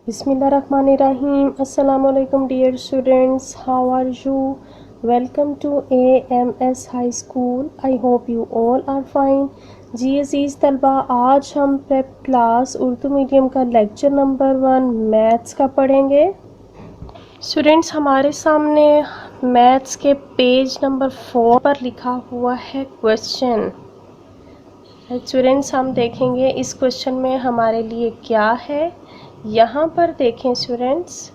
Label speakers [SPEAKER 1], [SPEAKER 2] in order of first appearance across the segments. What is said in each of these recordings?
[SPEAKER 1] Bismillahirrahmanirrahim. Assalamu alaikum dear students. How are you? Welcome to AMS High School. I hope you all are fine. जी अज़ीज़ तलबा, आज हम prep class Urdu medium का lecture number 1 maths का पढ़ेंगे। Students, हमारे सामने maths के पेज नंबर 4 पर लिखा हुआ है क्वेश्चन। स्टूडेंट्स, हम देखेंगे इस क्वेश्चन में हमारे लिए क्या है। यहाँ पर देखें students,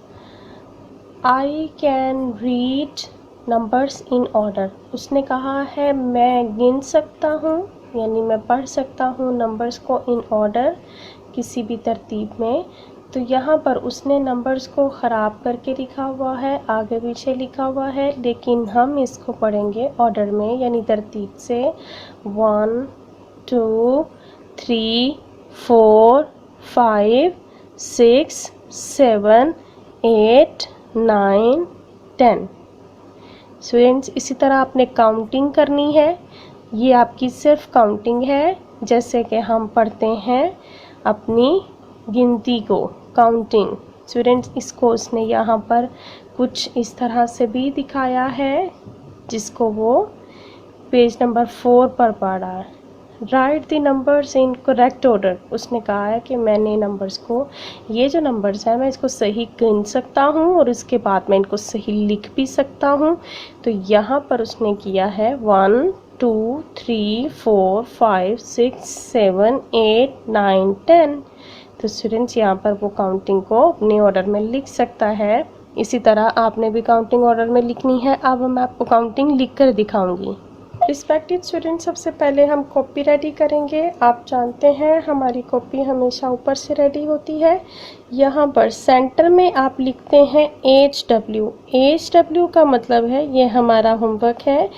[SPEAKER 1] I can read numbers in order. उसने कहा है मैं गिन सकता हूँ, यानी मैं पढ़ सकता हूँ नंबर्स को इन ऑर्डर, किसी भी तरतीब में। तो यहाँ पर उसने नंबर्स को ख़राब करके लिखा हुआ है, आगे पीछे लिखा हुआ है, लेकिन हम इसको पढ़ेंगे ऑर्डर में, यानी तरतीब से। 1 2 3 4 5 6 7 8 9 10। स्टूडेंट्स, इसी तरह आपने काउंटिंग करनी है। ये आपकी सिर्फ काउंटिंग है, जैसे कि हम पढ़ते हैं अपनी गिनती को, काउंटिंग। स्टूडेंट्स, इसको उसने यहाँ पर कुछ इस तरह से भी दिखाया है, जिसको वो पेज नंबर 4 पर पढ़ रहा है। Right the numbers in correct order. उसने कहा है कि मैंने नंबर्स को, ये जो नंबर्स हैं, मैं इसको सही गिन सकता हूँ और उसके बाद मैं इनको सही लिख भी सकता हूँ। तो यहाँ पर उसने किया है 1 2 3 4 5 6 7 8 9 10। तो स्टूडेंट्स, यहाँ पर वो काउंटिंग को अपने ऑर्डर में लिख सकता है। इसी तरह आपने भी काउंटिंग ऑर्डर में लिखनी है। अब मैं आपको काउंटिंग लिख कर दिखाऊंगी। रिस्पेक्टेड स्टूडेंट, सबसे पहले हम कॉपी रेडी करेंगे। आप जानते हैं हमारी कॉपी हमेशा ऊपर से रेडी होती है। यहाँ पर सेंटर में आप लिखते हैं HW। HW का मतलब है, ये हमारा होमवर्क है।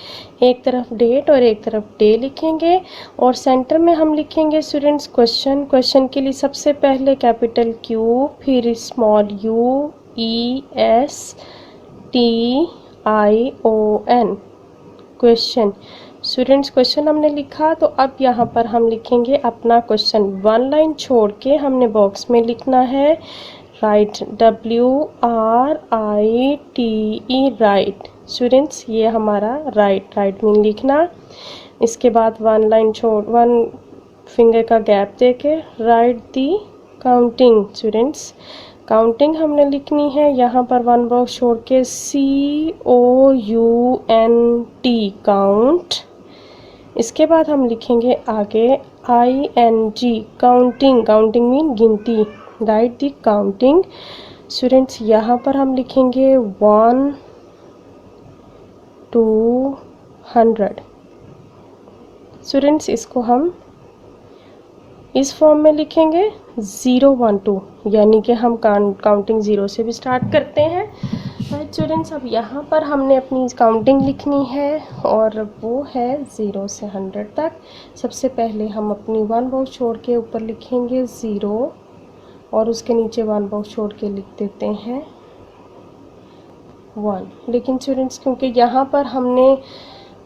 [SPEAKER 1] एक तरफ डेट और एक तरफ डे लिखेंगे, और सेंटर में हम लिखेंगे स्टूडेंट्स क्वेश्चन। क्वेश्चन के लिए सबसे पहले कैपिटल Q, फिर small U E S T I O N, question. Students, question हमने लिखा, तो अब यहाँ पर हम लिखेंगे अपना क्वेश्चन। 1 लाइन छोड़ के हमने बॉक्स में लिखना है राइट, WRITE, राइट। स्टूडेंट्स, ये हमारा राइट मीन लिखना। इसके बाद 1 लाइन छोड़, 1 फिंगर का गैप देके राइट दी काउंटिंग। स्टूडेंट्स, काउंटिंग हमने लिखनी है, यहाँ पर 1 बॉक्स छोड़ के COUNT, काउंट। इसके बाद हम लिखेंगे आगे ING, काउंटिंग। काउंटिंग मीन गिनती, राइट दी काउंटिंग। स्टूडेंट्स, यहाँ पर हम लिखेंगे 1 to 100। स्टूडेंट्स, इसको हम इस फॉर्म में लिखेंगे 0 1 2, यानी कि हम काउंटिंग 0 से भी स्टार्ट करते हैं। राइट स्टूडेंट्स, अब यहाँ पर हमने अपनी काउंटिंग लिखनी है, और वो है 0 से 100 तक। सबसे पहले हम अपनी 1 बॉक्स छोड़ के ऊपर लिखेंगे 0, और उसके नीचे 1 बॉक्स छोड़ के लिख देते हैं 1। लेकिन स्टूडेंट्स, क्योंकि यहाँ पर हमने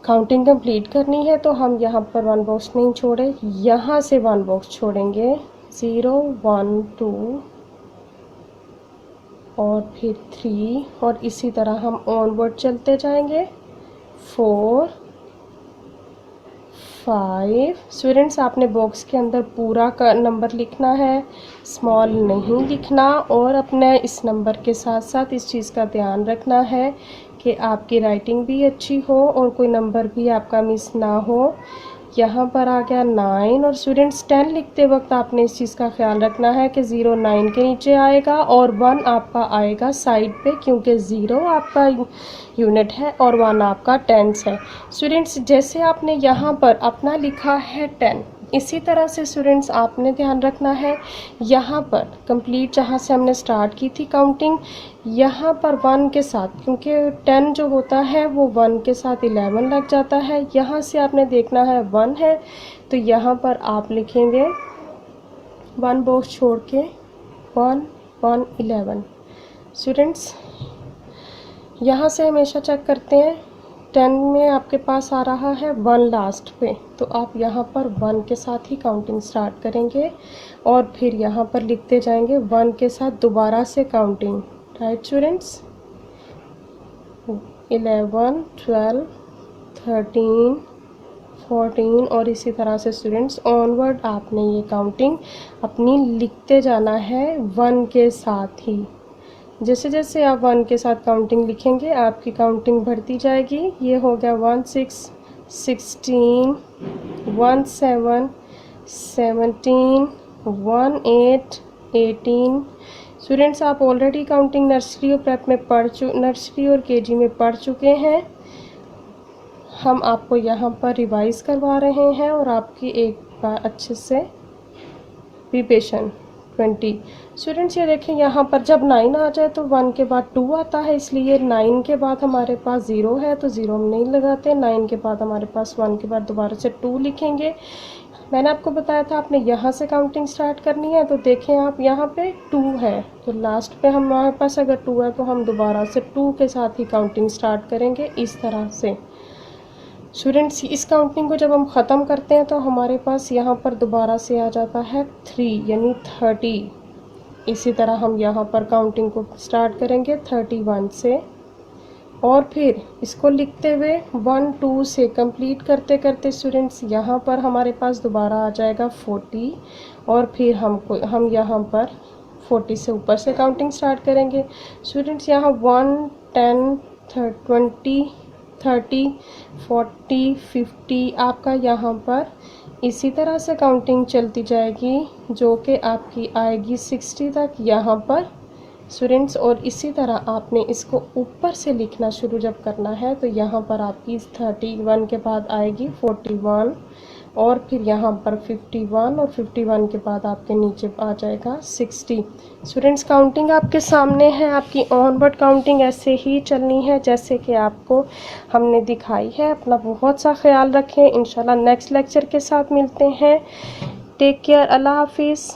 [SPEAKER 1] काउंटिंग कंप्लीट करनी है, तो हम यहाँ पर 1 बॉक्स नहीं छोड़े, यहाँ से 1 बॉक्स छोड़ेंगे। 0 1 2 और फिर 3, और इसी तरह हम ऑनवर्ड चलते जाएंगे। 4 5। स्टूडेंट्स, आपने बॉक्स के अंदर पूरा का नंबर लिखना है, स्मॉल नहीं लिखना, और अपने इस नंबर के साथ साथ इस चीज़ का ध्यान रखना है कि आपकी राइटिंग भी अच्छी हो और कोई नंबर भी आपका मिस ना हो। यहाँ पर आ गया 9, और स्टूडेंट्स 10 लिखते वक्त आपने इस चीज़ का ख्याल रखना है कि 0 9 के नीचे आएगा और 1 आपका आएगा साइड पे, क्योंकि 0 आपका यूनिट है और 1 आपका टेंस है। स्टूडेंट्स, जैसे आपने यहाँ पर अपना लिखा है 10, इसी तरह से स्टूडेंट्स आपने ध्यान रखना है यहाँ पर कंप्लीट जहाँ से हमने स्टार्ट की थी काउंटिंग, यहाँ पर 1 के साथ, क्योंकि 10 जो होता है वो 1 के साथ 11 लग जाता है। यहाँ से आपने देखना है 1 है, तो यहाँ पर आप लिखेंगे 1 बॉक्स छोड़ के 1 1 11। स्टूडेंट्स, यहाँ से हमेशा चेक करते हैं 10 में आपके पास आ रहा है 1 लास्ट पे, तो आप यहाँ पर 1 के साथ ही काउंटिंग स्टार्ट करेंगे और फिर यहाँ पर लिखते जाएंगे 1 के साथ दोबारा से काउंटिंग। राइट स्टूडेंट्स, 11, 12, 13, 14 और इसी तरह से स्टूडेंट्स ऑनवर्ड आपने ये काउंटिंग अपनी लिखते जाना है 1 के साथ ही। जैसे जैसे आप 1 के साथ काउंटिंग लिखेंगे आपकी काउंटिंग बढ़ती जाएगी। ये हो गया 16, 16, 17, 17, 18, 18। स्टूडेंट्स आप ऑलरेडी काउंटिंग नर्सरी और प्रेप में नर्सरी और केजी में पढ़ चुके हैं। हम आपको यहाँ पर रिवाइज करवा रहे हैं और आपकी एक बार अच्छे से प्रिपरेशन। 20 स्टूडेंट्स ये देखें, यहाँ पर जब 9 आ जाए तो 1 के बाद 2 आता है, इसलिए 9 के बाद हमारे पास 0 है तो 0 हम नहीं लगाते। 9 के बाद हमारे पास 1 के बाद दोबारा से 2 लिखेंगे। मैंने आपको बताया था आपने यहाँ से काउंटिंग स्टार्ट करनी है, तो देखें आप यहाँ पे 2 है तो लास्ट पे हमारे पास अगर 2 है तो हम दोबारा से 2 के साथ ही काउंटिंग स्टार्ट करेंगे इस तरह से। स्टूडेंट्स इस काउंटिंग को जब हम ख़त्म करते हैं तो हमारे पास यहाँ पर दोबारा से आ जाता है 3 यानी 30। इसी तरह हम यहाँ पर काउंटिंग को स्टार्ट करेंगे 31 से और फिर इसको लिखते हुए 1, 2 से कंप्लीट करते करते स्टूडेंट्स यहाँ पर हमारे पास दोबारा आ जाएगा 40 और फिर हम यहाँ पर 40 से ऊपर से काउंटिंग स्टार्ट करेंगे। स्टूडेंट्स यहाँ 1, 10, 20, 30, 40, 50 आपका यहाँ पर इसी तरह से काउंटिंग चलती जाएगी जो कि आपकी आएगी 60 तक यहाँ पर स्टूडेंट्स। और इसी तरह आपने इसको ऊपर से लिखना शुरू जब करना है तो यहाँ पर आपकी 31 के बाद आएगी 41 और फिर यहाँ पर 51 और 51 के बाद आपके नीचे आ जाएगा 60। स्टूडेंट्स काउंटिंग आपके सामने है, आपकी ऑनवर्ड काउंटिंग ऐसे ही चलनी है जैसे कि आपको हमने दिखाई है। अपना बहुत सा ख्याल रखें, इंशाल्लाह नेक्स्ट लेक्चर के साथ मिलते हैं। टेक केयर, अल्लाह हाफिज़।